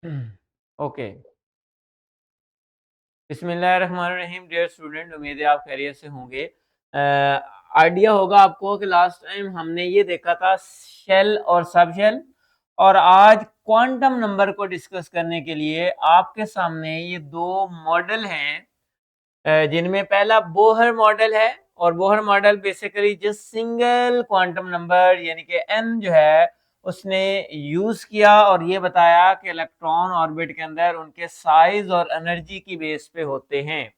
Okay. बिस्मिल्लाहिर्रहमानिर्रहीम। Dear student, उम्मीद है आप खैरियत से होंगे। आइडिया होगा आपको कि लास्ट टाइम हमने ये देखा था शेल और सब शेल, और आज क्वांटम नंबर को डिस्कस करने के लिए आपके सामने ये दो मॉडल हैं, जिनमें पहला बोहर मॉडल है। और बोहर मॉडल बेसिकली जिस सिंगल क्वांटम नंबर यानी कि n जो है उसने यूज किया और ये बताया कि इलेक्ट्रॉन ऑर्बिट के अंदर उनके साइज और एनर्जी की बेस पे होते हैं।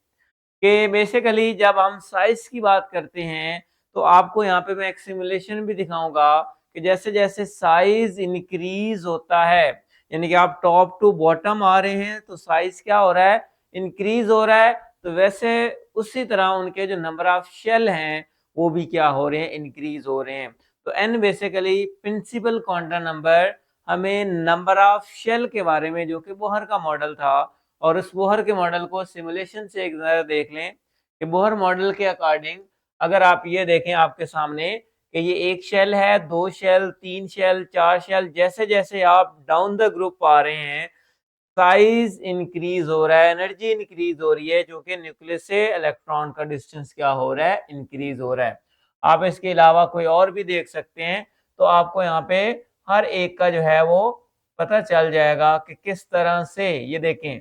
कि बेसिकली जब हम साइज की बात करते हैं तो आपको यहाँ पे मैं एक सिमुलेशन भी दिखाऊंगा कि जैसे जैसे साइज इंक्रीज होता है, यानी कि आप टॉप टू बॉटम आ रहे हैं तो साइज क्या हो रहा है, इंक्रीज हो रहा है। तो वैसे उसी तरह उनके जो नंबर ऑफ शेल हैं वो भी क्या हो रहे हैं, इंक्रीज हो रहे हैं। तो n basically principal quantum number हमें नंबर ऑफ शेल के बारे में, जो कि बोहर का मॉडल था, और उस बोहर के मॉडल को सिमुलेशन से एक जरा देख लें कि बोहर मॉडल के अकॉर्डिंग अगर आप ये देखें आपके सामने कि ये एक शेल है, दो शेल, तीन शेल, चार शेल, जैसे जैसे आप डाउन द ग्रुप आ रहे हैं साइज इंक्रीज हो रहा है, एनर्जी इंक्रीज हो रही है, जो कि न्यूक्लियस से इलेक्ट्रॉन का डिस्टेंस क्या हो रहा है, इंक्रीज हो रहा है। आप इसके अलावा कोई और भी देख सकते हैं, तो आपको यहाँ पे हर एक का जो है वो पता चल जाएगा कि किस तरह से, ये देखें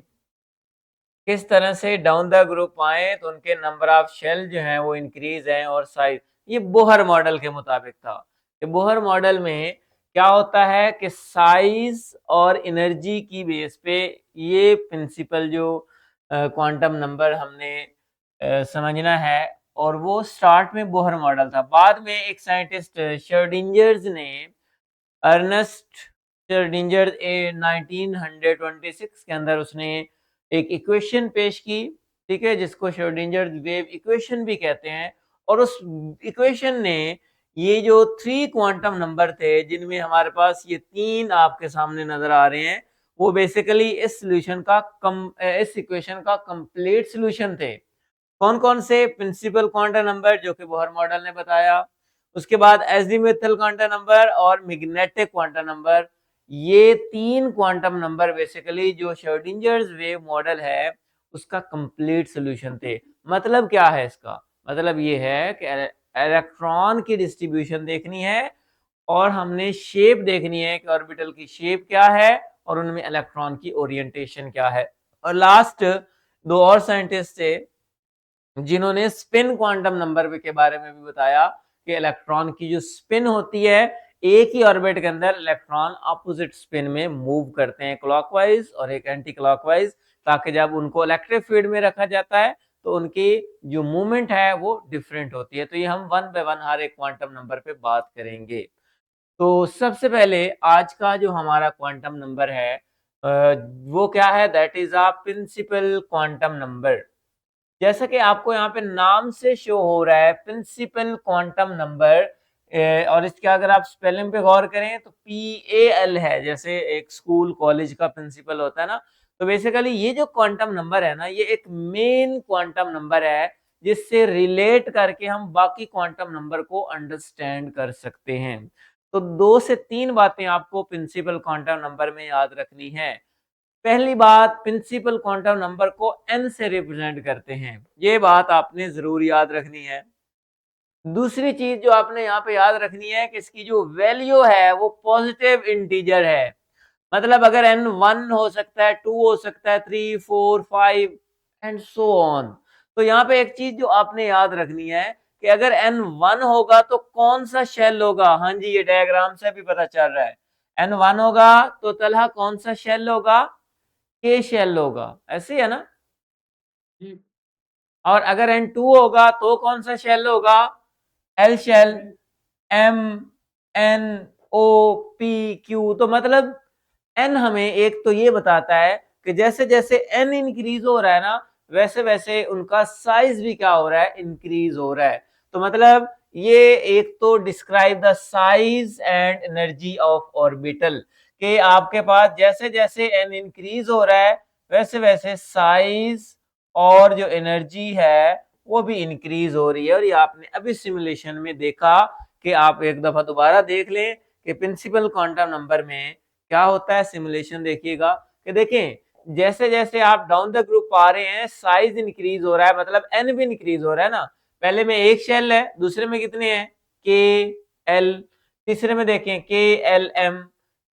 किस तरह से डाउन द ग्रुप आए तो उनके नंबर ऑफ शेल जो हैं वो इंक्रीज हैं और साइज। ये बोहर मॉडल के मुताबिक था। कि बोहर मॉडल में क्या होता है कि साइज और एनर्जी की बेस पे ये प्रिंसिपल जो क्वांटम नंबर हमने समझना है, और वो स्टार्ट में बोहर मॉडल था। बाद में एक साइंटिस्ट श्रोडिंजर्स ने, अर्नेस्ट श्रोडिंगर 1926 के अंदर उसने एक इक्वेशन पेश की, ठीक है, जिसको श्रोडिंगर वेव इक्वेशन भी कहते हैं। और उस इक्वेशन ने ये जो थ्री क्वांटम नंबर थे जिनमें हमारे पास ये तीन आपके सामने नजर आ रहे हैं, वो बेसिकली इस सॉल्यूशन का इस इक्वेशन का कंप्लीट सॉल्यूशन थे। कौन कौन से? प्रिंसिपल क्वांटम नंबर जो कि बोहर मॉडल ने बताया, उसके बाद एजीमुथल क्वांटम नंबर और मैग्नेटिक क्वांटम नंबर। ये तीन क्वांटम नंबर बेसिकली जो श्रोडिंजर्स वेव मॉडल है उसका कंप्लीट सॉल्यूशन थे। मतलब क्या है इसका? मतलब ये है कि इलेक्ट्रॉन की डिस्ट्रीब्यूशन देखनी है और हमने शेप देखनी है कि ऑर्बिटल की शेप क्या है और उनमें इलेक्ट्रॉन की ओरिएंटेशन क्या है। और लास्ट दो और साइंटिस्ट थे जिन्होंने स्पिन क्वांटम नंबर के बारे में भी बताया कि इलेक्ट्रॉन की जो स्पिन होती है, एक ही ऑर्बिट के अंदर इलेक्ट्रॉन अपोजिट स्पिन में मूव करते हैं, क्लॉकवाइज और एक एंटी क्लॉकवाइज, ताकि जब उनको इलेक्ट्रिक फील्ड में रखा जाता है तो उनकी जो मूवमेंट है वो डिफरेंट होती है। तो ये हम वन बाय वन हर एक क्वांटम नंबर पे बात करेंगे। तो सबसे पहले आज का जो हमारा क्वांटम नंबर है वो क्या है? That is a principal quantum number. जैसा कि आपको यहाँ पे नाम से शो हो रहा है प्रिंसिपल क्वांटम नंबर, और इसका अगर आप स्पेलिंग पे गौर करें तो PAL है, जैसे एक स्कूल कॉलेज का प्रिंसिपल होता है ना। तो बेसिकली ये जो क्वांटम नंबर है ना, ये एक मेन क्वांटम नंबर है जिससे रिलेट करके हम बाकी क्वांटम नंबर को अंडरस्टैंड कर सकते हैं। तो दो से तीन बातें आपको प्रिंसिपल क्वांटम नंबर में याद रखनी है। पहली बात, प्रिंसिपल क्वांटम नंबर को n से रिप्रेजेंट करते हैं, ये बात आपने जरूर याद रखनी है। दूसरी चीज जो आपने यहाँ पे याद रखनी है कि इसकी जो वैल्यू है वो पॉजिटिव इंटीजर है। मतलब अगर n 1 हो सकता है, 2 हो सकता है, 3, 4, 5 एंड सो ऑन। तो यहाँ पे एक चीज जो आपने याद रखनी है कि अगर n 1 होगा तो कौन सा शेल होगा। हाँ जी, ये डायग्राम से भी पता चल रहा है। n 1 होगा तो तलहा कौन सा शेल होगा? के शेल होगा, ऐसे है ना। और अगर N2 होगा तो कौन सा शेल होगा? L shell. MNOPQ। तो मतलब N हमें एक तो ये बताता है कि जैसे जैसे N इंक्रीज हो रहा है ना, वैसे वैसे उनका साइज भी क्या हो रहा है, इंक्रीज हो रहा है। तो मतलब ये एक तो describe the size and energy of orbital, कि आपके पास जैसे जैसे N इंक्रीज हो रहा है वैसे वैसे साइज और जो एनर्जी है वो भी इंक्रीज हो रही है। और ये आपने अभी सिमुलेशन में देखा कि आप एक दफा दोबारा देख लें कि प्रिंसिपल क्वांटम नंबर में क्या होता है। सिमुलेशन देखिएगा कि देखें जैसे जैसे आप डाउन द ग्रुप आ रहे हैं साइज इंक्रीज हो रहा है, मतलब एन भी इंक्रीज हो रहा है ना। पहले में एक शेल है, दूसरे में कितने हैं के एल, तीसरे में देखें के एल एम,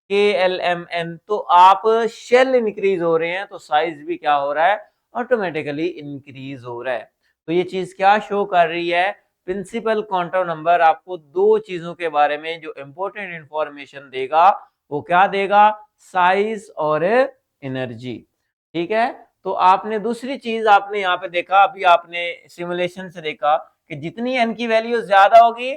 के एल एम एन। तो आप शेल इंक्रीज हो रहे हैं तो साइज भी क्या हो रहा है, ऑटोमेटिकली इंक्रीज हो रहा है। तो ये चीज क्या शो कर रही है, प्रिंसिपल क्वांटम नंबर आपको दो चीजों के बारे में जो इंपॉर्टेंट इंफॉर्मेशन देगा, वो क्या देगा, साइज और एनर्जी। ठीक है, तो आपने दूसरी चीज आपने यहाँ पे देखा, अभी आपने सिमुलेशन से देखा कि जितनी एन की वैल्यू ज्यादा होगी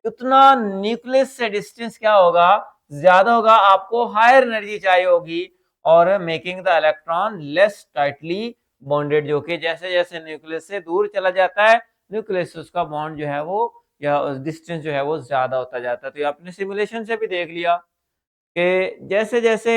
उतना न्यूक्लियस से डिस्टेंस क्या होगा, ज्यादा होगा, आपको हायर एनर्जी चाहिए होगी, और making the electron less tightly bonded, जो कि जैसे जैसे न्यूक्लियस से दूर चला जाता है न्यूक्लियस से उसका बॉन्ड जो है वो या डिस्टेंस जो है वो ज्यादा होता जाता है। तो ये आपने सिमुलेशन से भी देख लिया कि जैसे जैसे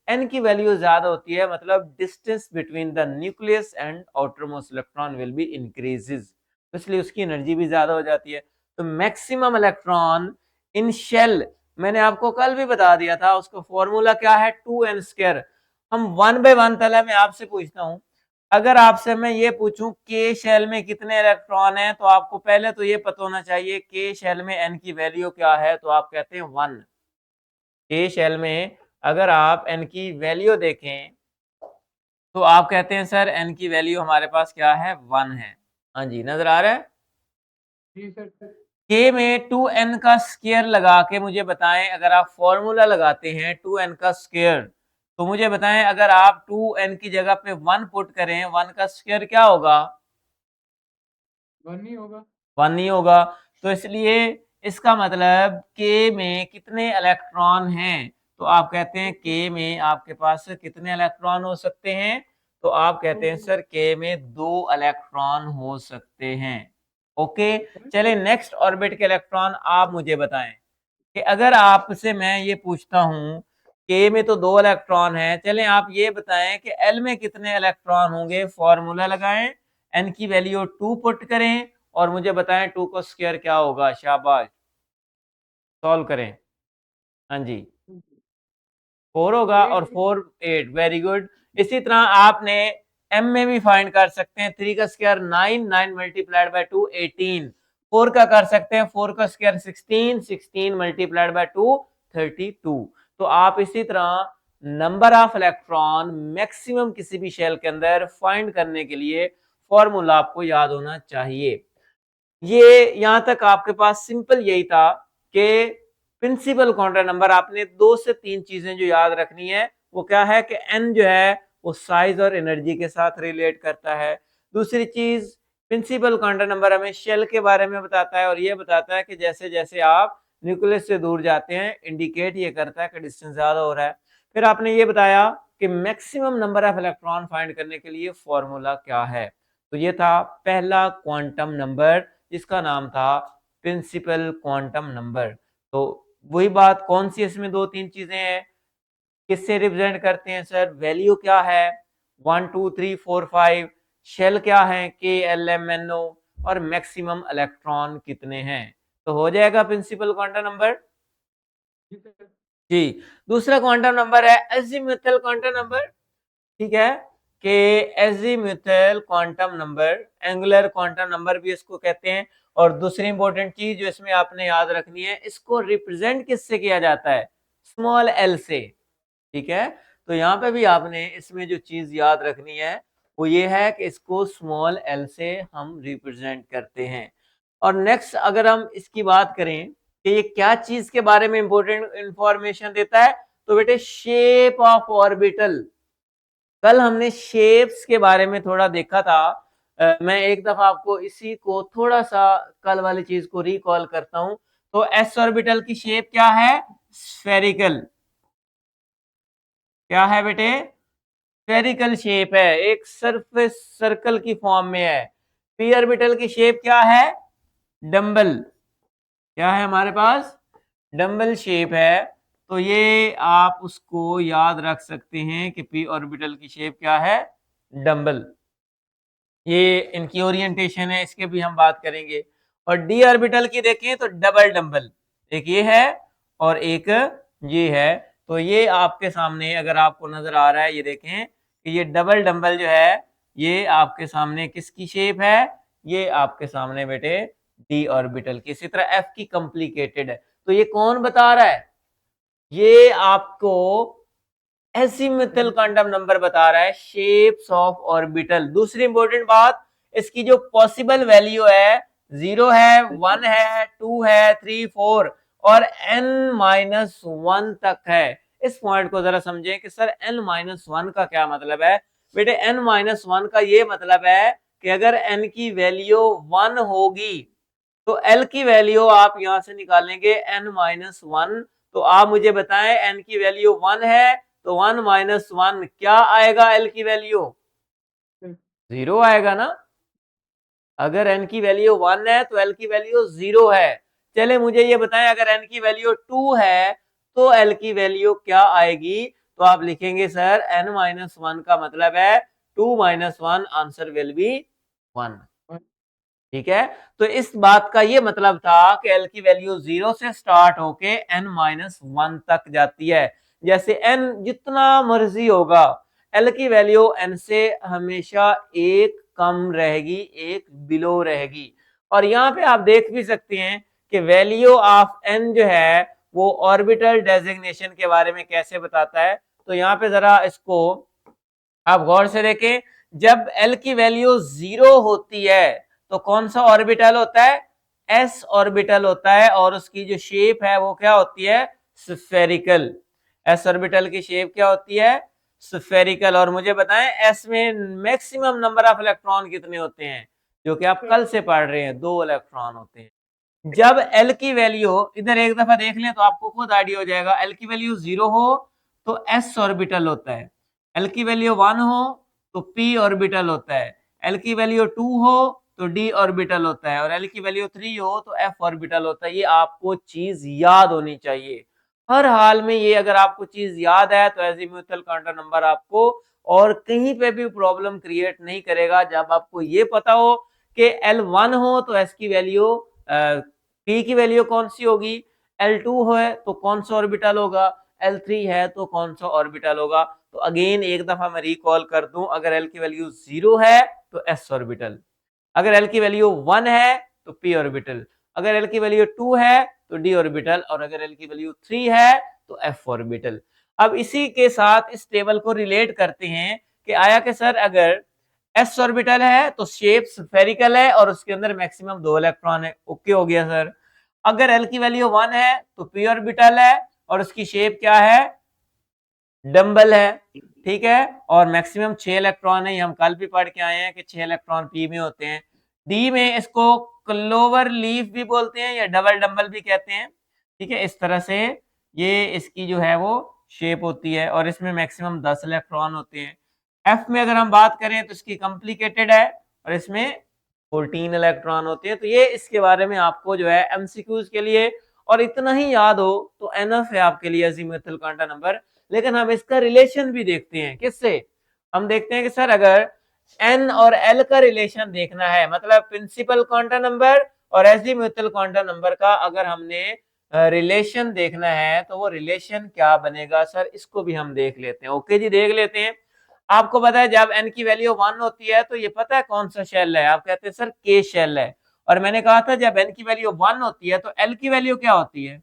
n की वैल्यू ज्यादा होती है मतलब distance between the nucleus and outer most electron will be increases, इसलिए उसकी एनर्जी भी ज्यादा हो जाती है। तो मैक्सिमम इलेक्ट्रॉन इन शेल, मैंने आपको कल भी बता दिया था, उसका फॉर्मूला क्या है 2n²। हम वन बाय वन पहले मैं आपसे पूछता हूं, अगर आपसे मैं ये पूछूं के शेल में कितने इलेक्ट्रॉन हैं, तो आपको पहले तो ये पता होना चाहिए के शेल में n की वैल्यू क्या है, तो आप कहते हैं 1। के शेल में अगर आप n की वैल्यू देखें तो आप कहते हैं सर n की वैल्यू हमारे पास क्या है, 1 है। हाँ जी, नजर आ रहा है। जी सर। के में 2n का स्क्वायर लगा के मुझे बताएं, अगर आप फॉर्मूला लगाते हैं 2n का स्क्वायर, तो मुझे बताएं अगर आप 2n की जगह पे 1 पुट करें, 1 का स्क्वायर क्या होगा, 1 ही होगा। 1 नहीं होगा। तो इसलिए इसका मतलब के में कितने इलेक्ट्रॉन हैं, तो आप कहते हैं के में आपके पास कितने इलेक्ट्रॉन हो सकते हैं, तो आप कहते हैं सर के में 2 इलेक्ट्रॉन हो सकते हैं। ओके, चलिए नेक्स्ट ऑर्बिट के इलेक्ट्रॉन आप मुझे बताएं कि अगर आपसे मैं ये पूछता हूं के में तो 2 इलेक्ट्रॉन है, चलें आप ये बताएं कि एल में कितने इलेक्ट्रॉन होंगे, फॉर्मूला लगाएं, एन की वैल्यू 2 पुट करें और मुझे बताएं 2 का स्क्वायर क्या होगा। शाबाश, सॉल्व करें। हाँ जी, 4 होगा और 4 8, वेरी गुड। इसी तरह आपने m में भी फाइंड कर सकते हैं, 3 का स्क्वायर 9, 9 मल्टीप्लाइड बाय 2 18, 4 का कर सकते हैं, 4 का स्क्वायर 16, 16 मल्टीप्लाइड बाय 2 32। तो आप इसी तरह नंबर ऑफ इलेक्ट्रॉन मैक्सिमम किसी भी शेल के अंदर फाइंड करने के लिए फॉर्मूला आपको याद होना चाहिए। ये यहां तक आपके पास सिंपल यही था कि प्रिंसिपल क्वांटम नंबर आपने 2 से 3 चीजें जो याद रखनी है, वो क्या है कि n जो है वो साइज और एनर्जी के साथ रिलेट करता है। दूसरी चीज, प्रिंसिपल क्वांटम नंबर हमें शेल के बारे में बताता है और ये बताता है कि जैसे जैसे आप न्यूक्लियस से दूर जाते हैं इंडिकेट ये करता है कि डिस्टेंस ज्यादा हो रहा है। फिर आपने ये बताया कि maximum number of electron find करने के लिए फॉर्मूला क्या है। तो ये था पहला क्वांटम नंबर जिसका नाम था प्रिंसिपल क्वांटम नंबर। तो वही बात, कौन सी इसमें 2-3 चीजें हैं, किससे रिप्रेजेंट करते हैं सर, वैल्यू क्या है 1 2 3 4 5, शेल क्या है के एल एम एन ओ, और मैक्सिमम इलेक्ट्रॉन कितने हैं। तो हो जाएगा प्रिंसिपल क्वांटम नंबर। जी, दूसरा क्वांटम नंबर है अजीमुथल क्वांटम नंबर। ठीक है, कि azimuthal quantum number, angular quantum number भी इसको कहते हैं। और दूसरी इंपॉर्टेंट चीज जो इसमें आपने याद रखनी है, इसको रिप्रेजेंट किससे किया जाता है, स्मॉल एल से। ठीक है, तो यहाँ पे भी आपने इसमें जो चीज याद रखनी है वो ये है कि इसको स्मॉल एल से हम रिप्रेजेंट करते हैं। और नेक्स्ट अगर हम इसकी बात करें कि ये क्या चीज के बारे में इंपॉर्टेंट इंफॉर्मेशन देता है, तो बेटे शेप ऑफ ऑर्बिटल। कल हमने शेप्स के बारे में थोड़ा देखा था। मैं एक दफा आपको इसी को थोड़ा सा कल वाली चीज को रिकॉल करता हूं। तो एस ऑर्बिटल की शेप क्या है, स्फेरिकल। क्या है बेटे, स्फेरिकल शेप है, एक सरफेस सर्कल की फॉर्म में है। पी ऑर्बिटल की शेप क्या है, डंबल। क्या है हमारे पास, डंबल शेप है। तो ये आप उसको याद रख सकते हैं कि पी ऑर्बिटल की शेप क्या है, डंबल। ये इनकी ओरिएंटेशन है, इसके भी हम बात करेंगे। और डी ऑर्बिटल की देखें तो डबल डंबल, एक ये है और एक ये है। तो ये आपके सामने अगर आपको नजर आ रहा है, ये देखें कि ये डबल डंबल जो है ये आपके सामने किसकी शेप है, ये आपके सामने बेटे डी ऑर्बिटल की। इसी तरह एफ की कॉम्प्लिकेटेड है। तो ये कौन बता रहा है, ये आपको एजीमुथल क्वांटम नंबर बता रहा है, शेप्स ऑफ ऑर्बिटल। दूसरी इंपॉर्टेंट बात, इसकी जो पॉसिबल वैल्यू है 0 है, 1 है, 2 है, 3, 4 और n-1 तक है। इस पॉइंट को जरा समझें कि सर n-1 का क्या मतलब है। बेटे n-1 का ये मतलब है कि अगर n की वैल्यू 1 होगी तो l की वैल्यू आप यहां से निकालेंगे n-1। तो आप मुझे बताएं n की वैल्यू 1 है तो 1-1 क्या आएगा, l की वैल्यू 0 आएगा ना। अगर n की वैल्यू 1 है तो l की वैल्यू 0 है। चले मुझे ये बताएं अगर n की वैल्यू 2 है तो l की वैल्यू क्या आएगी। तो आप लिखेंगे सर n-1 का मतलब है 2-1 आंसर विल बी 1। ठीक है, तो इस बात का ये मतलब था कि l की वैल्यू 0 से स्टार्ट होके n-1 तक जाती है। जैसे n जितना मर्जी होगा, l की वैल्यू n से हमेशा एक कम रहेगी, एक बिलो रहेगी। और यहाँ पे आप देख भी सकते हैं कि वैल्यू ऑफ n जो है वो ऑर्बिटल डेजिग्नेशन के बारे में कैसे बताता है। तो यहाँ पे जरा इसको आप गौर से देखें, जब l की वैल्यू 0 होती है तो कौन सा ऑर्बिटल होता है, s ऑर्बिटल होता है और उसकी जो शेप है वो क्या होती है, स्फेरिकल। s ऑर्बिटल की शेप क्या होती है, स्फेरिकल। और मुझे बताएं s में मैक्सिमम नंबर ऑफ इलेक्ट्रॉन कितने होते हैं, जो कि आप कल से पढ़ रहे हैं, 2 इलेक्ट्रॉन होते हैं। जब l की वैल्यू, इधर एक दफा देख लें तो आपको खुद आइडिया हो जाएगा, l की वैल्यू 0 हो तो s ऑर्बिटल होता है, l की वैल्यू 1 हो तो p ऑर्बिटल होता है, l की वैल्यू 2 हो तो d ऑर्बिटल होता है और l की वैल्यू 3 हो तो f ऑर्बिटल होता है। ये आपको चीज याद होनी चाहिए हर हाल में। ये अगर आपको चीज याद है तो एजीमुथल क्वांटम नंबर आपको और कहीं पे भी प्रॉब्लम क्रिएट नहीं करेगा। जब आपको ये पता हो कि L1 हो तो s की वैल्यू p की वैल्यू कौन सी होगी, L2 है तो कौन सा ऑर्बिटल होगा, L3 है तो कौन सा ऑर्बिटल होगा। तो अगेन एक दफा मैं रिकॉल कर दूं, अगर L की वैल्यू 0 है तो s ऑर्बिटल, अगर L की वैल्यू 1 है तो p ऑर्बिटल, अगर L की वैल्यू 2 है तो d ऑर्बिटल और अगर L की वैल्यू 3 है तो f ऑर्बिटल। अब इसी के साथ इस टेबल को रिलेट करते हैं कि आया कि सर अगर s ऑर्बिटल है तो शेप स्फेरिकल है और उसके अंदर मैक्सिमम 2 इलेक्ट्रॉन है। ओके हो गया सर। अगर L की वैल्यू 1 है तो p ऑर्बिटल है और उसकी शेप क्या है, डंबल है। ठीक है, और मैक्सिमम 6 इलेक्ट्रॉन है, ये हम कल भी पढ़ के आए हैं कि 6 इलेक्ट्रॉन p में होते हैं। d में इसको क्लोवर लीफ भी बोलते हैं या डबल डंबल भी कहते हैं। ठीक है, इस तरह से ये इसकी जो है वो शेप होती है और इसमें मैक्सिमम 10 इलेक्ट्रॉन होते हैं। f में अगर हम बात करें तो इसकी कॉम्प्लिकेटेड है और इसमें 14 इलेक्ट्रॉन होते हैं। तो ये इसके बारे में आपको जो है एमसीक्यूज के लिए और इतना ही याद हो तो एनफ है आपके लिए अजीमुथल क्वांटम नंबर। लेकिन हम इसका रिलेशन भी देखते हैं, किससे, हम देखते हैं कि सर अगर n और l का रिलेशन देखना है, मतलब प्रिंसिपल क्वांटम नंबर और अजीमुथल क्वांटम नंबर का अगर हमने रिलेशन देखना है तो वो रिलेशन क्या बनेगा सर, इसको भी हम देख लेते हैं। ओके जी, देख लेते हैं। आपको पता है जब n की वैल्यू 1 होती है तो ये पता है कौन सा शेल है, आप कहते हैं सर k शेल है। और मैंने कहा था जब n की वैल्यू 1 होती है तो l की वैल्यू क्या होती है,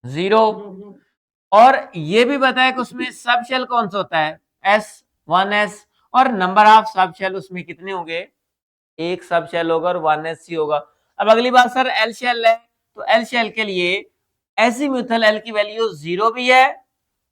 0। और ये भी बताया कि उसमें सब शेल कौन सा होता है, S1s। और नंबर ऑफ सब शेल उसमें कितने होंगे, एक सब शेल होगा और 1s ही होगा। अब अगली बात सर L शेल है तो L शेल के लिए एजीमुथल L की वैल्यू 0 भी है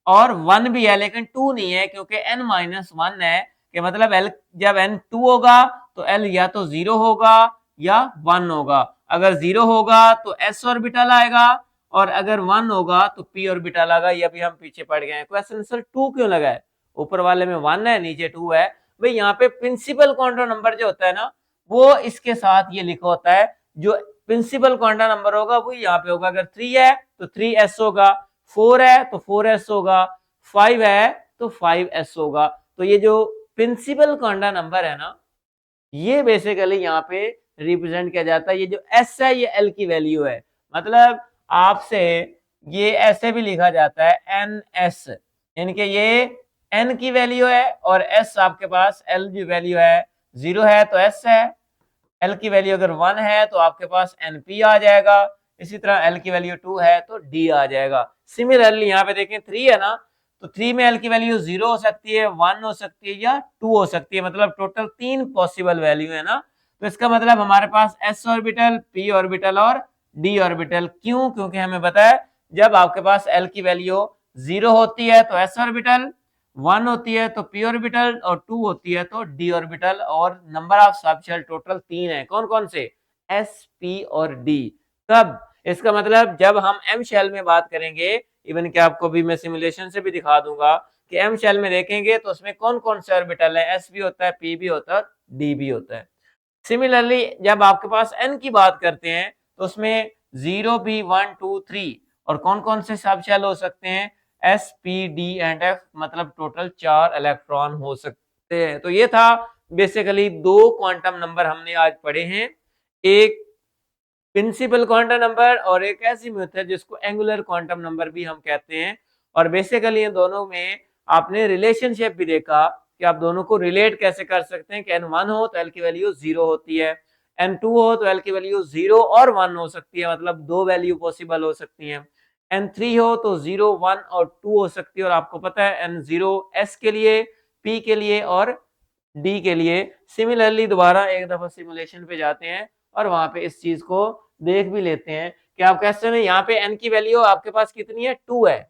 और 1 भी है लेकिन 2 नहीं है क्योंकि n-1 है कि मतलब L जब n 2 होगा तो L या तो 0 होगा या 1 होगा। अगर 0 होगा तो s ऑर्बिटल आएगा और अगर 1 होगा तो p ऑर्बिटल आएगा। ये भी हम पीछे पढ़ गए हैं। क्वेश्चन सर 2 क्यों लगा है, ऊपर वाले में 1 है नीचे 2 है। भाई यहाँ पे प्रिंसिपल क्वांटम नंबर जो होता है ना वो इसके साथ ये लिखा होता है, जो प्रिंसिपल क्वांटम नंबर होगा वो यहाँ पे होगा। अगर 3 है तो 3s होगा, 4 है तो 4s होगा, 5 है तो 5s होगा। तो ये जो प्रिंसिपल क्वांटम नंबर है ना ये बेसिकली यहाँ पे रिप्रेजेंट किया जाता है। ये जो s है ये l की वैल्यू है। मतलब आपसे ये ऐसे भी लिखा जाता है NS, यानी कि ये N की वैल्यू है और S आपके पास L की वैल्यू है 0 है तो S है, L की वैल्यू अगर 1 है तो आपके पास NP आ जाएगा, इसी तरह L की वैल्यू 2 है तो D आ जाएगा। सिमिलरली यहाँ पे देखें 3 है ना, तो 3 में L की वैल्यू 0 हो सकती है, 1 हो सकती है या 2 हो सकती है, मतलब टोटल 3 पॉसिबल वैल्यू है ना। तो इसका मतलब हमारे पास s ऑर्बिटल, p ऑर्बिटल और d ऑर्बिटल। क्यों? क्योंकि हमें पता है जब आपके पास L की वैल्यू 0 होती है तो s ऑर्बिटल, 1 होती है तो p ऑर्बिटल और 2 होती है तो d ऑर्बिटल, और नंबर ऑफ सबशेल टोटल 3 है। कौन कौन से? s, p और d। कब? इसका मतलब जब हम m शेल में बात करेंगे, इवन कि आपको भी मैं सिमुलेशन से भी दिखा दूंगा कि m शेल में देखेंगे तो उसमें कौन कौन से ऑर्बिटल है, s भी होता है, p भी होता है और d भी होता है। सिमिलरली जब आपके पास n की बात करते हैं तो उसमें 0 b 1 2 3 और कौन कौन से सब शेल हो सकते हैं, s p d and f, मतलब टोटल 4 इलेक्ट्रॉन हो सकते हैं। तो ये था बेसिकली 2 क्वांटम नंबर हमने आज पढ़े हैं, एक प्रिंसिपल क्वांटम नंबर और एक ऐसी मेथड जिसको एंगुलर क्वांटम नंबर भी हम कहते हैं। और बेसिकली इन दोनों में आपने रिलेशनशिप भी देखा कि आप दोनों को रिलेट कैसे कर सकते हैं कि n1 हो तो l की वैल्यू 0 होती है, n2 हो तो l की वैल्यू 0 और 1 हो सकती है, मतलब दो वैल्यू पॉसिबल हो सकती हैं, n3 हो तो 0 1 और 2 हो सकती है, और आपको पता है n0 s के लिए, p के लिए और d के लिए। सिमिलरली दोबारा एक दफा सिमुलेशन पे जाते हैं और वहां पे इस चीज को देख भी लेते हैं कि आप क्वेश्चन है यहाँ पे n की वैल्यू आपके पास कितनी है, 2 है,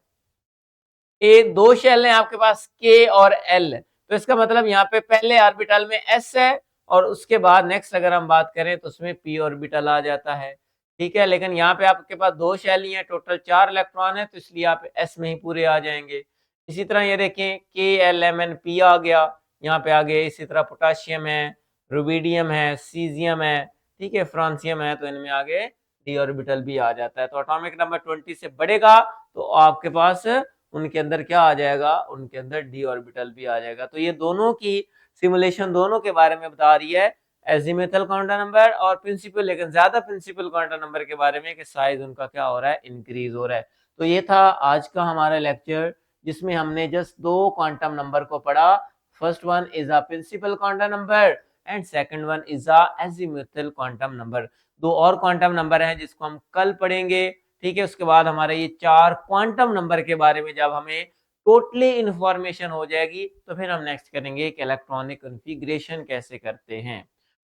ए दो शेल है आपके पास k और l, तो इसका मतलब यहाँ पे पहले ऑर्बिटल में s है और उसके बाद नेक्स्ट अगर हम बात करें तो उसमें p ऑर्बिटल आ जाता है, ठीक है। लेकिन यहाँ पे आपके पास दो शेल ही है, टोटल 4 इलेक्ट्रॉन है, तो इसलिए आप s में ही पूरे आ जाएंगे। इसी तरह ये देखें k l m n p आ गया, यहाँ पे आ गए। इसी तरह पोटाशियम है, रुबिडियम है, सीजियम है, ठीक है, फ्रांसियम है, तो इनमें आगे d ऑर्बिटल भी आ जाता है। तो एटॉमिक नंबर 20 से बढ़ेगा तो आपके पास उनके अंदर क्या आ जाएगा, उनके अंदर डी ऑर्बिटल भी आ जाएगा। तो ये दोनों की सिमुलेशन दोनों के बारे में बता रही है, एजीमुथल क्वांटम नंबर और प्रिंसिपल, लेकिन ज्यादा प्रिंसिपल क्वांटम नंबर के बारे में कि साइज उनका क्या हो रहा है, इंक्रीज हो रहा है। तो ये था आज का हमारा लेक्चर जिसमें हमने जस्ट 2 क्वांटम नंबर को पढ़ा। First one is a principal quantum number and second one is a azimuthal quantum number. दो और क्वांटम नंबर हैं जिसको हम कल पढ़ेंगे, ठीक है। उसके बाद हमारे ये 4 क्वांटम नंबर के बारे में जब हमें टोटली इंफॉर्मेशन हो जाएगी तो फिर हम नेक्स्ट करेंगे कि इलेक्ट्रॉनिक कॉन्फ़िगरेशन कैसे करते हैं।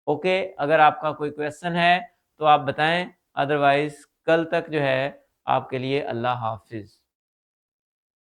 ओके, अगर आपका कोई क्वेश्चन है तो आप बताएं, अदरवाइज कल तक जो है आपके लिए अल्लाह हाफिज।